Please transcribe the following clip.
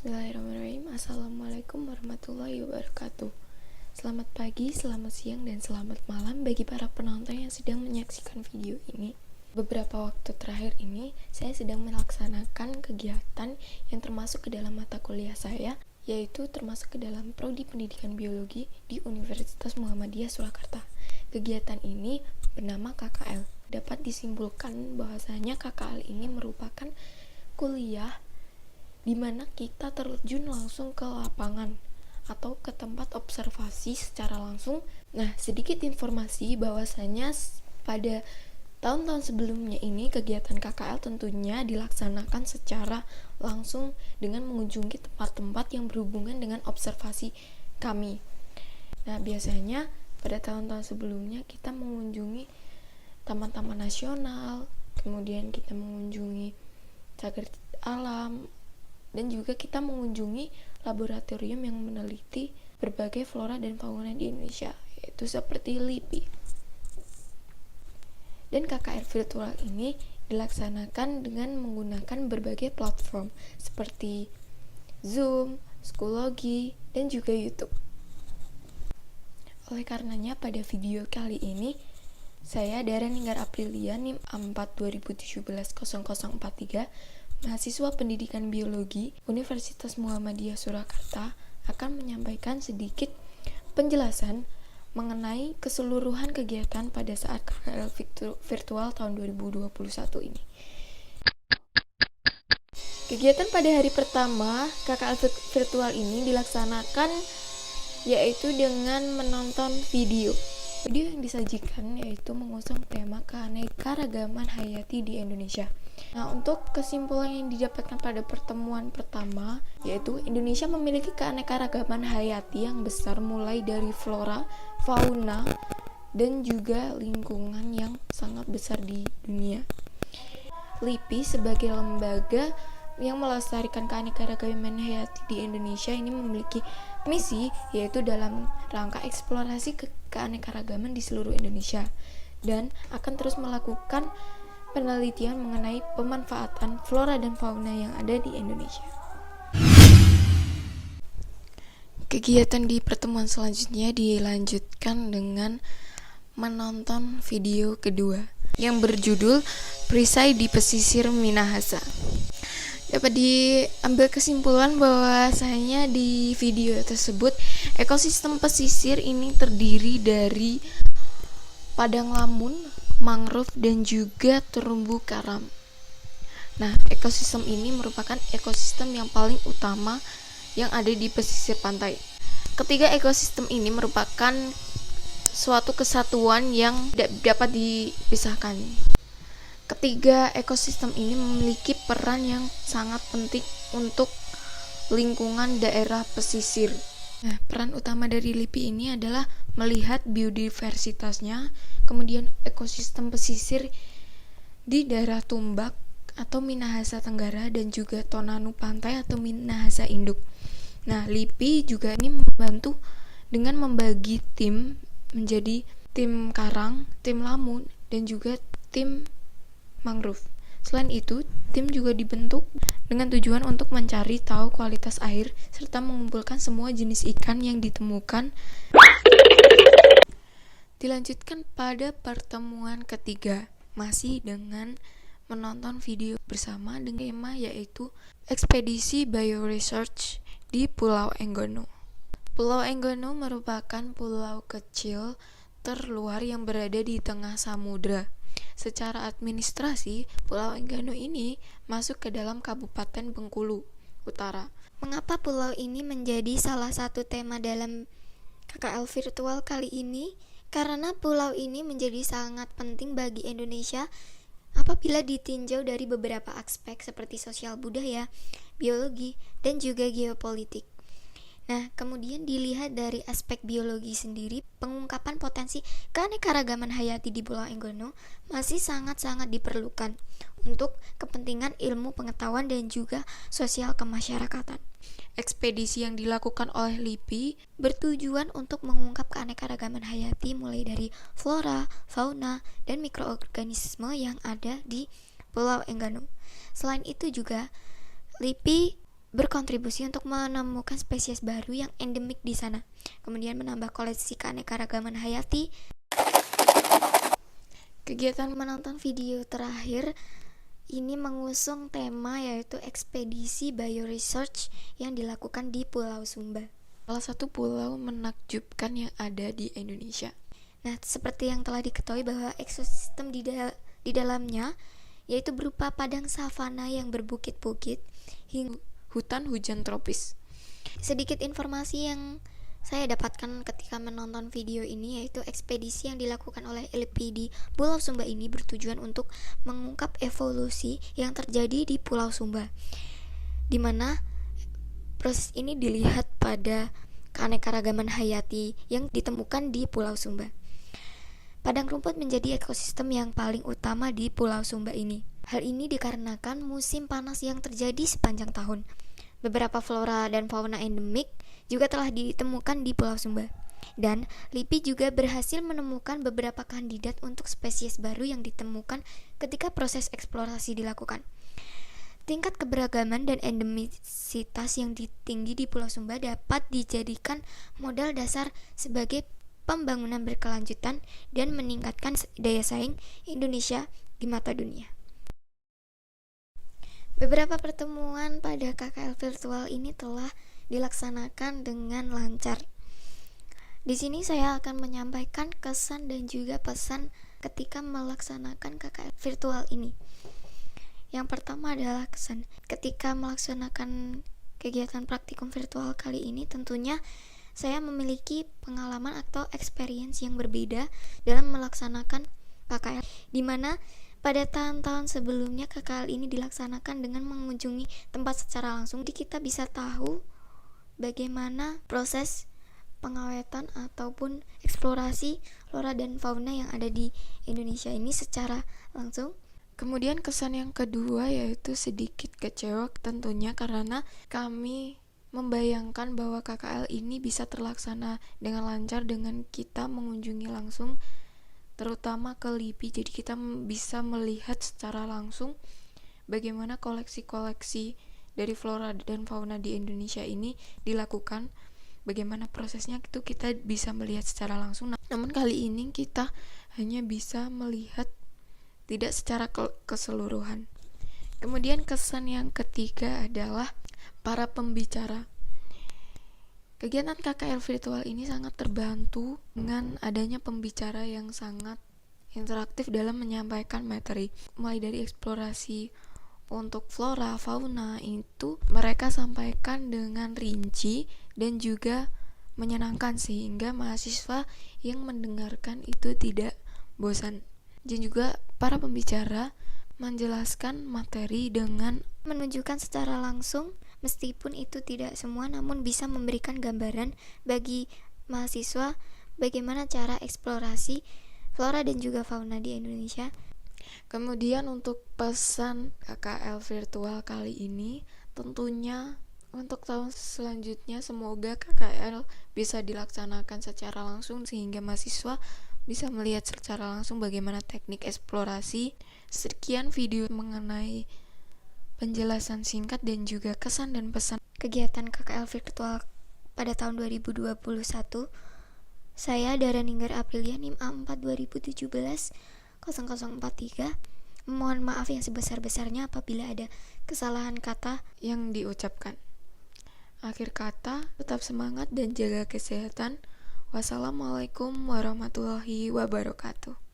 Bismillahirrahmanirrahim. Assalamualaikum warahmatullahi wabarakatuh. Selamat pagi, selamat siang, dan selamat malam bagi para penonton yang sedang menyaksikan video ini. Beberapa waktu terakhir ini, saya sedang melaksanakan kegiatan yang termasuk ke dalam mata kuliah saya, yaitu termasuk ke dalam Prodi Pendidikan Biologi di Universitas Muhammadiyah Surakarta. Kegiatan ini bernama KKL. Dapat disimpulkan bahwasanya KKL ini merupakan kuliah di mana kita terjun langsung ke lapangan atau ke tempat observasi secara langsung. Nah, sedikit informasi bahwasanya pada tahun-tahun sebelumnya ini kegiatan KKL tentunya dilaksanakan secara langsung dengan mengunjungi tempat-tempat yang berhubungan dengan observasi kami. Nah, biasanya pada tahun-tahun sebelumnya kita mengunjungi taman-taman nasional, kemudian kita mengunjungi cagar alam, dan juga kita mengunjungi laboratorium yang meneliti berbagai flora dan fauna di Indonesia, yaitu seperti LIPI. Dan KKL virtual ini dilaksanakan dengan menggunakan berbagai platform seperti Zoom, Schoology, dan juga YouTube. Oleh karenanya pada video kali ini, saya Dara Ninggar Aprilia NIM 4 2017-0043, mahasiswa pendidikan biologi Universitas Muhammadiyah Surakarta, akan menyampaikan sedikit penjelasan mengenai keseluruhan kegiatan pada saat KKL virtual tahun 2021 ini. Kegiatan pada hari pertama KKL virtual ini dilaksanakan yaitu dengan menonton video. Video yang disajikan yaitu mengusung tema keanekaragaman hayati di Indonesia. Nah, untuk kesimpulan yang didapatkan pada pertemuan pertama, yaitu Indonesia memiliki keanekaragaman hayati yang besar mulai dari flora, fauna, dan juga lingkungan yang sangat besar di dunia. LIPI sebagai lembaga yang melestarikan keanekaragaman hayati di Indonesia ini memiliki misi yaitu dalam rangka eksplorasi keanekaragaman di seluruh Indonesia dan akan terus melakukan penelitian mengenai pemanfaatan flora dan fauna yang ada di Indonesia. Kegiatan di pertemuan selanjutnya dilanjutkan dengan menonton video kedua yang berjudul Perisai di Pesisir Minahasa. Dapat diambil kesimpulan bahwasanya di video tersebut ekosistem pesisir ini terdiri dari padang lamun, mangrove, dan juga terumbu karang. Nah, ekosistem ini merupakan ekosistem yang paling utama yang ada di pesisir pantai. Ketiga ekosistem ini merupakan suatu kesatuan yang tidak dapat dipisahkan. Ketiga ekosistem ini memiliki peran yang sangat penting untuk lingkungan daerah pesisir. Nah, peran utama dari LIPI ini adalah melihat biodiversitasnya, kemudian ekosistem pesisir di daerah Tumbak atau Minahasa Tenggara dan juga Tonanu Pantai atau Minahasa Induk. Nah, LIPI juga ini membantu dengan membagi tim menjadi tim karang, tim lamun, dan juga tim mangrove. Selain itu, tim juga dibentuk dengan tujuan untuk mencari tahu kualitas air serta mengumpulkan semua jenis ikan yang ditemukan. Dilanjutkan pada pertemuan ketiga, masih dengan menonton video bersama dengan tema yaitu Ekspedisi Bioresearch di Pulau Enggono. Pulau Enggono merupakan pulau kecil terluar yang berada di tengah samudra. Secara administrasi, Pulau Enggono ini masuk ke dalam Kabupaten Bengkulu Utara. Mengapa pulau ini menjadi salah satu tema dalam KKL virtual kali ini? Karena pulau ini menjadi sangat penting bagi Indonesia apabila ditinjau dari beberapa aspek seperti sosial budaya, biologi, dan juga geopolitik. Nah, kemudian dilihat dari aspek biologi sendiri, pengungkapan potensi keanekaragaman hayati di Pulau Enggono masih sangat-sangat diperlukan untuk kepentingan ilmu pengetahuan dan juga sosial kemasyarakatan. Ekspedisi yang dilakukan oleh LIPI bertujuan untuk mengungkap keanekaragaman hayati mulai dari flora, fauna, dan mikroorganisme yang ada di Pulau Enggono. Selain itu juga LIPI berkontribusi untuk menemukan spesies baru yang endemik di sana, kemudian menambah koleksi keanekaragaman hayati. Kegiatan menonton video terakhir ini mengusung tema yaitu ekspedisi bioresearch yang dilakukan di Pulau Sumba. Salah satu pulau menakjubkan yang ada di Indonesia. Nah, seperti yang telah diketahui bahwa ekosistem di dalamnya yaitu berupa padang savana yang berbukit-bukit hingga Hutan hujan tropis. sedikit informasi yang saya dapatkan ketika menonton video ini yaitu ekspedisi yang dilakukan oleh LP di Pulau Sumba ini bertujuan untuk mengungkap evolusi yang terjadi di Pulau Sumba, di mana proses ini dilihat pada keanekaragaman hayati yang ditemukan di Pulau Sumba. Padang rumput menjadi ekosistem yang paling utama di Pulau Sumba ini. Hal ini dikarenakan musim panas yang terjadi sepanjang tahun. Beberapa flora dan fauna endemik juga telah ditemukan di Pulau Sumba. Dan LIPI juga berhasil menemukan beberapa kandidat untuk spesies baru yang ditemukan ketika proses eksplorasi dilakukan. Tingkat keberagaman dan endemisitas yang tinggi di Pulau Sumba dapat dijadikan modal dasar sebagai pembangunan berkelanjutan dan meningkatkan daya saing Indonesia di mata dunia. Beberapa pertemuan pada KKL virtual ini telah dilaksanakan dengan lancar. Di sini saya akan menyampaikan kesan dan juga pesan ketika melaksanakan KKL virtual ini. Yang pertama adalah kesan ketika melaksanakan kegiatan praktikum virtual kali ini, tentunya saya memiliki pengalaman atau experience yang berbeda dalam melaksanakan KKL, di mana pada tahun-tahun sebelumnya KKL ini dilaksanakan dengan mengunjungi tempat secara langsung. Jadi kita bisa tahu bagaimana proses pengawetan ataupun eksplorasi flora dan fauna yang ada di Indonesia ini secara langsung. Kemudian kesan yang kedua yaitu sedikit kecewa tentunya karena kami membayangkan bahwa KKL ini bisa terlaksana dengan lancar dengan kita mengunjungi langsung terutama ke LIPI. Jadi kita bisa melihat secara langsung bagaimana koleksi-koleksi dari flora dan fauna di Indonesia ini dilakukan, bagaimana prosesnya itu kita bisa melihat secara langsung. Namun kali ini kita hanya bisa melihat tidak secara keseluruhan. Kemudian kesan yang ketiga adalah para pembicara. Kegiatan KKL virtual ini sangat terbantu dengan adanya pembicara yang sangat interaktif dalam menyampaikan materi. Mulai dari eksplorasi untuk flora, fauna itu mereka sampaikan dengan rinci dan juga menyenangkan sehingga mahasiswa yang mendengarkan itu tidak bosan. Dan juga para pembicara menjelaskan materi dengan menunjukkan secara langsung, meskipun itu tidak semua, namun bisa memberikan gambaran bagi mahasiswa bagaimana cara eksplorasi flora dan juga fauna di Indonesia. Kemudian untuk pesan KKL virtual kali ini, tentunya untuk tahun selanjutnya semoga KKL bisa dilaksanakan secara langsung sehingga mahasiswa bisa melihat secara langsung bagaimana teknik eksplorasi. Sekian video mengenai penjelasan singkat dan juga kesan dan pesan kegiatan KKL virtual pada tahun 2021. Saya Dara Ninggar Aprilia NIM A4 2017 0043. Mohon maaf yang sebesar-besarnya apabila ada kesalahan kata yang diucapkan. Akhir kata, tetap semangat dan jaga kesehatan. Wassalamualaikum warahmatullahi wabarakatuh.